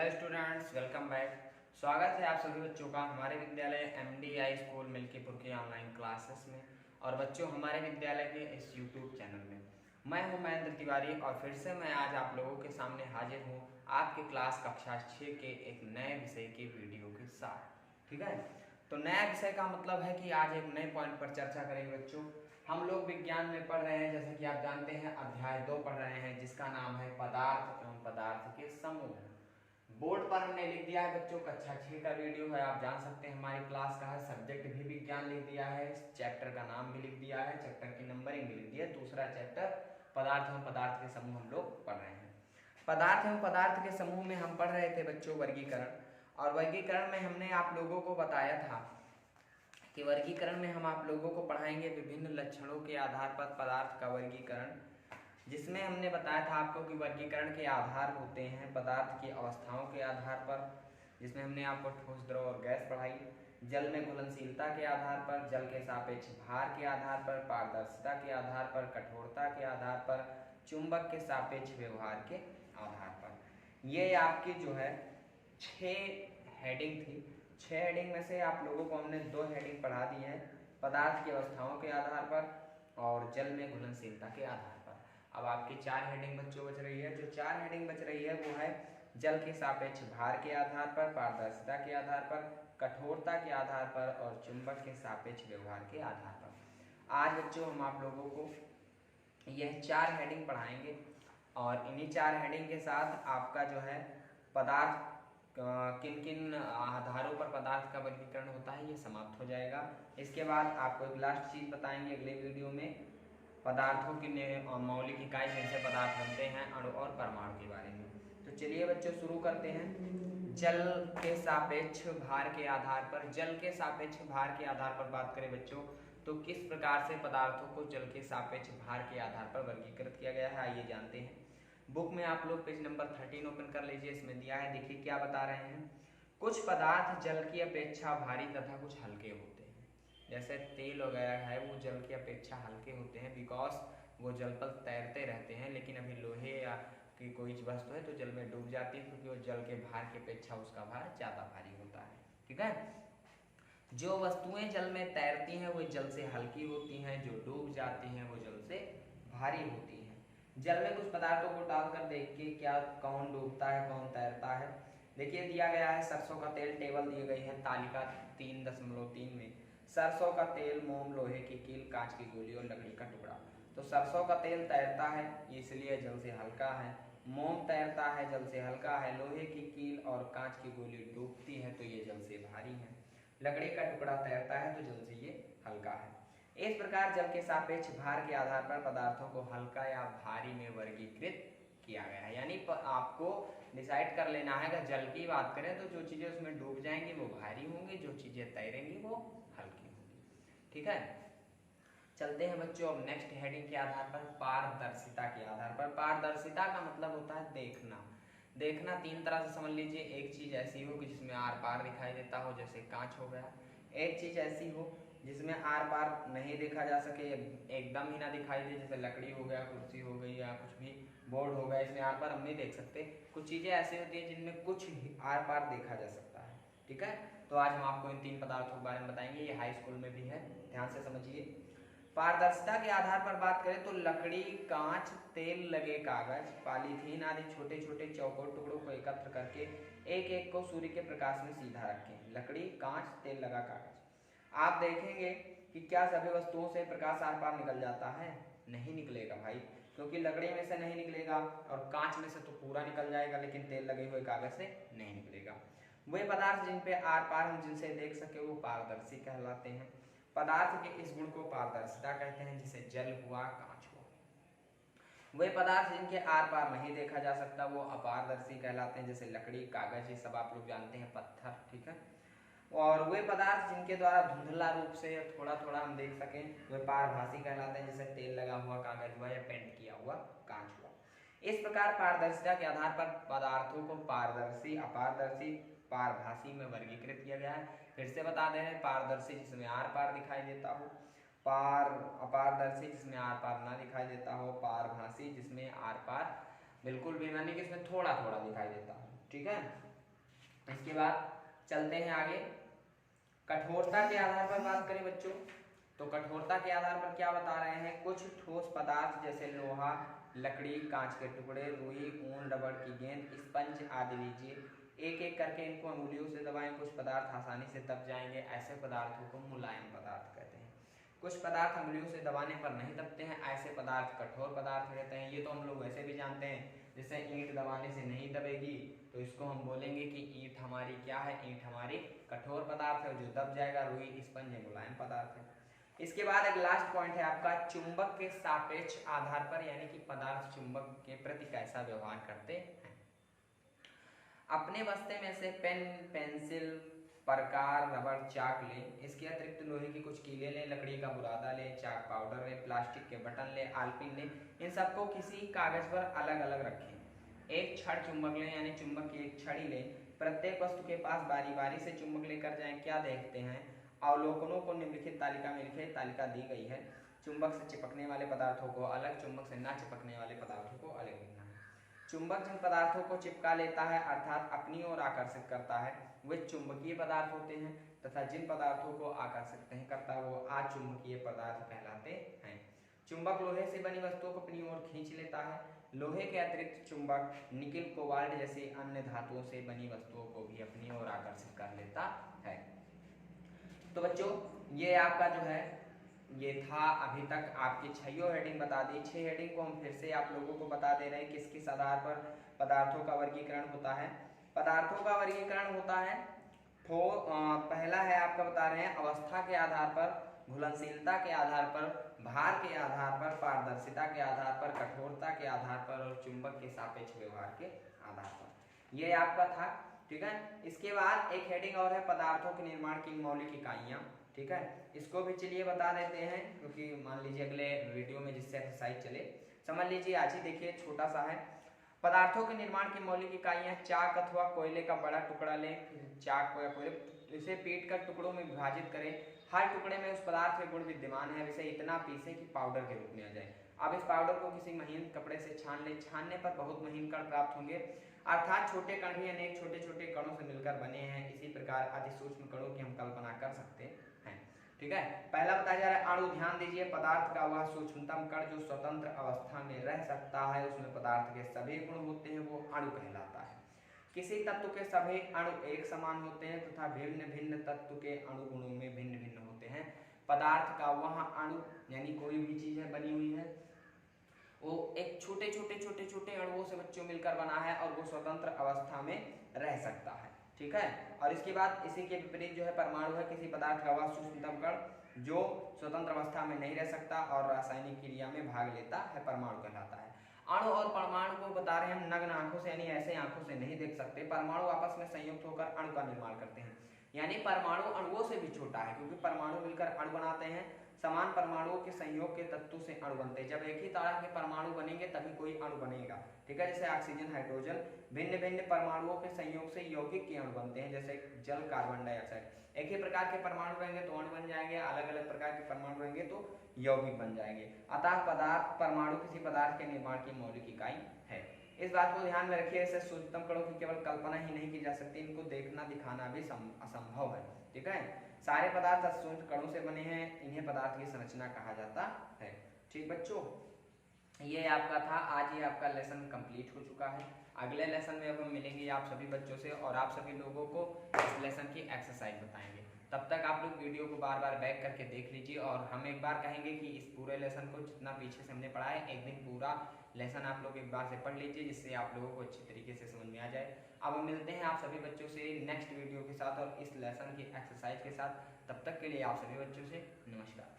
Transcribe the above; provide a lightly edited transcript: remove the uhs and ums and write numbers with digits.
Hello students, welcome back. स्वागत है आप सभी बच्चों का हमारे विद्यालय MDI स्कूल मिल्कीपुर की ऑनलाइन क्लासेस में और बच्चों हमारे विद्यालय के इस यूट्यूब चैनल में। मैं हूं महेंद्र तिवारी और फिर से मैं आज आप लोगों के सामने हाजिर हूं आपके क्लास कक्षा 6 के एक नए विषय की वीडियो के साथ। ठीक है, तो नया विषय का मतलब है कि आज एक नए पॉइंट पर चर्चा करेंगे बच्चों। हम लोग विज्ञान में पढ़ रहे हैं, जैसे कि आप जानते हैं अध्याय 2 पढ़ रहे हैं जिसका नाम है पदार्थ एवं पदार्थ के समूह। बोर्ड पर हमने लिख दिया है बच्चों, कक्षा 6 का वीडियो है, आप जान सकते हैं हमारी क्लास का है। सब्जेक्ट भी विज्ञान लिख दिया है, चैप्टर का नाम भी लिख दिया है, चैप्टर की नंबरिंग भी लिख दी है। दूसरा चैप्टर पदार्थ एवं पदार्थ के समूह हम लोग पढ़ रहे हैं। पदार्थ एवं पदार्थ के समूह में हम पढ़ रहे थे बच्चों वर्गीकरण, और वर्गीकरण में हमने आप लोगों को बताया था कि वर्गीकरण में हम आप लोगों को पढ़ाएंगे विभिन्न लक्षणों के आधार पर पदार्थ का वर्गीकरण, जिसमें हमने बताया था आपको कि वर्गीकरण के आधार होते हैं पदार्थ की अवस्थाओं के आधार पर, जिसमें हमने आपको ठोस, द्रव और गैस पढ़ाई। जल में घुलनशीलता के आधार पर, जल के सापेक्ष भार के आधार पर, पारदर्शिता के आधार पर, कठोरता के आधार पर, चुंबक के सापेक्ष व्यवहार के आधार पर। ये आपकी जो है 6 हेडिंग थी। 6 हेडिंग में से आप लोगों को हमने 2 हेडिंग पढ़ा दी है, पदार्थ की अवस्थाओं के आधार पर और जल में घुलनशीलता के आधार पर। अब आपकी 4 हेडिंग बच्चों बच रही है। जो 4 हेडिंग बच रही है वो है जल के सापेक्ष भार के आधार पर, पारदर्शिता के आधार पर, कठोरता के आधार पर और चुंबक के सापेक्ष व्यवहार के आधार पर। आज बच्चों हम आप लोगों को यह 4 हेडिंग पढ़ाएंगे और इन्हीं 4 हेडिंग के साथ आपका जो है पदार्थ किन किन आधारों पर पदार्थ का वर्गीकरण होता है ये समाप्त हो जाएगा। इसके बाद आपको एक लास्ट चीज बताएंगे अगले वीडियो में, पदार्थों की मौलिक इकाई जिनसे पदार्थ बनते हैं, अणु और परमाणु के बारे में। तो चलिए बच्चों शुरू करते हैं। जल के सापेक्ष भार के आधार पर, जल के सापेक्ष भार के आधार पर बात करें बच्चों तो किस प्रकार से पदार्थों को जल के सापेक्ष भार के आधार पर वर्गीकृत किया गया है आइए जानते हैं। बुक में आप लोग पेज नंबर 13 ओपन कर लीजिए, इसमें दिया है, देखिए क्या बता रहे हैं। कुछ पदार्थ जल की अपेक्षा भारी तथा कुछ हल्के होते हैं। जैसे तेल वगैरह है वो जल की अपेक्षा हल्के होते हैं, बिकॉज वो जल पर तैरते रहते हैं। लेकिन अभी लोहे या की कोई वस्तु है तो जल में डूब जाती है क्योंकि वो जल के भार की अपेक्षा उसका भार ज्यादा भारी होता है। ठीक है, जो वस्तुएं जल में तैरती हैं वो जल से हल्की होती हैं, जो डूब जाती हैं वो जल से भारी होती हैं। जल में कुछ पदार्थों को डालकर देखिए क्या कौन डूबता है कौन तैरता है। देखिए दिया गया है सरसों का तेल, टेबल दी गई है तालिका 3.3 में। सरसों का तेल, मोम, लोहे की कील, कांच की गोली और लकड़ी का टुकड़ा। तो सरसों का तेल तैरता है इसलिए जल से हल्का है, मोम तैरता है जल से हल्का है, लोहे की कील और कांच की गोली डूबती है तो ये जल से भारी है, लकड़ी का टुकड़ा तैरता है तो जल से ये हल्का है। इस प्रकार जल के सापेक्ष भार के आधार पर पदार्थों को हल्का या भारी में वर्गीकृत किया गया है। यानी आपको डिसाइड कर लेना है, अगर जल की बात करें तो जो चीजें उसमें डूब जाएंगी वो भारी होंगी, जो चीजें तैरेंगी वो हल्की होंगी। ठीक है, चलते हैं बच्चों अब नेक्स्ट हेडिंग के आधार पर पारदर्शिता के आधार पर। पारदर्शिता का मतलब होता है देखना। देखना 3 तरह से समझ लीजिए। एक चीज ऐसी हो कि जिसमें आर पार दिखाई देता हो, जैसे कांच हो गया। एक चीज ऐसी हो जिसमें आर पार नहीं देखा जा सके, एकदम ही ना दिखाई दे, जैसे लकड़ी हो गया, कुर्सी हो गई या कुछ भी बोर्ड हो गया, इसमें आर पार हम नहीं देख सकते। कुछ चीजें ऐसी होती है जिनमें कुछ आर पार देखा जा सकता है। ठीक है, तो आज हम आपको इन 3 पदार्थों के बारे में बताएंगे, ये हाई स्कूल में भी है, ध्यान से समझिए। पारदर्शिता के आधार पर बात करें तो लकड़ी, कांच, तेल लगे कागज, पॉलीथीन आदि छोटे छोटे चौकोर टुकड़ों को एकत्र करके एक एक को सूर्य के प्रकाश में सीधा रखें। लकड़ी, कांच, तेल लगा कागज। आप देखेंगे कि क्या सभी वस्तुओं से प्रकाश आर पार निकल जाता है? नहीं निकलेगा भाई, क्योंकि लकड़ी में से नहीं निकलेगा और कांच में से तो पूरा निकल जाएगा, लेकिन तेल लगे हुए कागज से नहीं निकलेगा। वे पदार्थ जिन पे आर पार हम जिनसे देख सके वो पारदर्शी कहलाते हैं। पदार्थ के इस गुण को पारदर्शिता कहते हैं, जिसे जल हुआ, कांच हुआ। वे पदार्थ जिनके आर पार नहीं देखा जा सकता वो अपारदर्शी कहलाते हैं, जैसे लकड़ी, कागज, ये सब आप लोग जानते हैं, पत्थर। ठीक है, और वे पदार्थ जिनके द्वारा धुंधला रूप से थोड़ा थोड़ा हम देख सकें वे पारभासी कहलाते हैं, जैसे तेल लगा हुआ कागज हुआ या पेंट किया हुआ कांच हुआ। इस प्रकार पारदर्शिता के आधार पर पदार्थों को पारदर्शी, अपारदर्शी, पारभासी में वर्गीकृत किया गया है। फिर से बता दे रहे हैं, पारदर्शी जिसमें आर पार दिखाई देता हो, अपारदर्शी जिसमें आर पार ना दिखाई देता हो, पारभासी जिसमें आर पार बिल्कुल भी, यानी कि इसमें थोड़ा थोड़ा दिखाई देता हो। ठीक है, इसके बाद चलते हैं आगे। कठोरता के आधार पर बात करें बच्चों, तो कठोरता के आधार पर क्या बता रहे हैं, कुछ ठोस पदार्थ जैसे लोहा, लकड़ी, कांच के टुकड़े, रुई, ऊन, रबड़ की गेंद, स्पंज आदि लीजिए। एक एक करके इनको अंगुलियों से दबाएं। कुछ पदार्थ आसानी से दब जाएंगे, ऐसे पदार्थों को मुलायम पदार्थ कहते हैं। कुछ पदार्थ अंगुलियों से दबाने पर नहीं दबते हैं, ऐसे पदार्थ कठोर पदार्थ कहते हैं। ये तो हम लोग वैसे भी जानते हैं, जैसे ईंट दबाने से नहीं दबेगी तो इसको हम बोलेंगे कि ईंट हमारी क्या है, ईंट हमारी कठोर पदार्थ है, जो दब जाएगा। रुई, स्पंज मुलायम पदार्थ है। इसके बाद एक लास्ट पॉइंट है आपका, चुंबक के सापेक्ष आधार पर, यानी कि पदार्थ चुंबक के प्रति कैसा व्यवहार करते हैं। अपने बस्ते में से पेन, पेंसिल, प्रकार, रबड़, चाक लें। इसके अतिरिक्त लोहे की कुछ कीले लें, लकड़ी का बुरादा लें, चाक पाउडर लें, प्लास्टिक के बटन लें, आलपिन लें। इन सबको किसी कागज पर अलग अलग रखें। एक छड़ चुंबक लें, यानी चुंबक की एक छड़ी लें। प्रत्येक वस्तु के पास बारी बारी से चुंबक लेकर जाएं। क्या देखते हैं, अवलोकनों को निम्नलिखित तालिका में लिखें। तालिका दी गई है। चुंबक से चिपकने वाले पदार्थों को अलग, चुंबक से ना चिपकने वाले पदार्थों को अलग लिखना है। चुंबक जिन पदार्थों को चिपका लेता है अर्थात अपनी ओर आकर्षित करता है, वे चुंबकीय पदार्थ होते हैं, तथा जिन पदार्थों को आकर्षित नहीं करता वो अचुंबकीय पदार्थ कहलाते हैं। चुंबक लोहे से बनी वस्तुओं को अपनी ओर खींच लेता है। लोहे के अतिरिक्त चुंबक निकिल, कोबाल्ट जैसी अन्य धातुओं से बनी वस्तुओं को भी अपनी ओर आकर्षित कर लेता है। तो बच्चों ये आपका जो है ये था अभी तक आपकी 6 हेडिंग बता दी। 6 हेडिंग को हम फिर से आप लोगों को बता दे रहे हैं किस किस आधार पर पदार्थों का वर्गीकरण होता है। पदार्थों का वर्गीकरण होता है पहला है आपका बता रहे हैं अवस्था के आधार पर, घुलनशीलता के आधार पर, भार के आधार पर, पारदर्शिता के आधार पर, कठोरता के आधार पर और चुंबक के सापेक्ष व्यवहार के आधार पर। ये आपका था, ठीक है। इसके बाद एक हेडिंग और है पदार्थों के निर्माण की मौलिक इकाइयां, ठीक है। इसको भी चलिए बता देते हैं, क्योंकि मान लीजिए अगले वीडियो में जिससे एक्सरसाइज चले। समझ लीजिए आज ही देखिए, छोटा सा है। पदार्थों के निर्माण की मौलिक इकाइयां, चाक अथवा कोयले का बड़ा टुकड़ा लें। चाक या कोयले इसे पीट कर टुकड़ों में विभाजित करें। हर टुकड़े में उस पदार्थ के गुण विद्यमान है, इसे इतना पीसें कि पाउडर के रूप में आ जाए। अब इस पाउडर को किसी महीन कपड़े से छान लें। छानने पर बहुत महीन कण प्राप्त होंगे, अर्थात छोटे कण भी अनेक छोटे छोटे कणों से मिलकर बने हैं। इसी प्रकार अति सूक्ष्म कणों की हम कल्पना कर सकते हैं, ठीक है। पहला बताया जा रहा है अणु। ध्यान दीजिए, पदार्थ का वह सूक्ष्मतम कण जो स्वतंत्र अवस्था में रह सकता है, उसमें पदार्थ के सभी गुण होते हैं, वो अणु कहलाता है। किसी तत्व के सभी अणु एक समान होते हैं तथा भिन्न भिन्न तत्व के अणु गुणों में भिन्न भिन्न होते हैं। पदार्थ का वह अणु, यानी कोई भी चीज है बनी हुई है, वो एक छोटे छोटे छोटे छोटे अणुओं से बच्चों मिलकर बना है और वो स्वतंत्र अवस्था में रह सकता है, ठीक है। और इसके बाद इसी के विपरीत जो है परमाणु है, किसी पदार्थ का वह सूक्ष्मतम कण जो स्वतंत्र अवस्था में नहीं रह सकता और रासायनिक क्रिया में भाग लेता है, परमाणु कहलाता है। अणु और परमाणु को बता रहे हैं हम नग्न आंखों से, यानी ऐसे आंखों से नहीं देख सकते। परमाणु आपस में संयुक्त होकर अणु का निर्माण करते हैं, यानी परमाणु अणुओं से भी छोटा है, क्योंकि परमाणु मिलकर अणु बनाते हैं। समान परमाणुओं के संयोग के तत्वों से अणु बनते हैं। जब एक ही तरह के परमाणु बनेंगे तभी कोई अणु बनेगा, ठीक है। जैसे ऑक्सीजन, हाइड्रोजन, भिन्न भिन्न परमाणुओं के संयोग से यौगिक के अणु बनते हैं, जैसे जल, कार्बन डाइऑक्साइड। एक ही प्रकार के परमाणु रहेंगे तो अणु बन जाएंगे, अलग अलग प्रकार के परमाणु रहेंगे तो यौगिक बन जाएंगे। अतः पदार्थ परमाणु किसी पदार्थ के निर्माण की मौलिक इकाई है। इस बात को ध्यान में रखिए, ऐसे सूक्ष्मतम कणों की केवल कल्पना ही नहीं की जा सकती, इनको देखना दिखाना भी असंभव है, ठीक है। सारे पदार्थ सूक्ष्म कणों से बने हैं, इन्हें पदार्थ की संरचना कहा जाता है, ठीक बच्चों। ये आपका था, आज ये आपका लेसन कंप्लीट हो चुका है। अगले लेसन में अब हम मिलेंगे आप सभी बच्चों से और आप सभी लोगों को इस लेसन की एक्सरसाइज बताएंगे। तब तक आप लोग वीडियो को बार बार बैक करके देख लीजिए और हम एक बार कहेंगे कि इस पूरे लेसन को जितना पीछे से हमने पढ़ा है, एक दिन पूरा लेसन आप लोग एक बार से पढ़ लीजिए, जिससे आप लोगों को अच्छी तरीके से समझ में आ जाए। अब हम मिलते हैं आप सभी बच्चों से नेक्स्ट वीडियो के साथ और इस लेसन की एक्सरसाइज के साथ। तब तक के लिए आप सभी बच्चों से नमस्कार।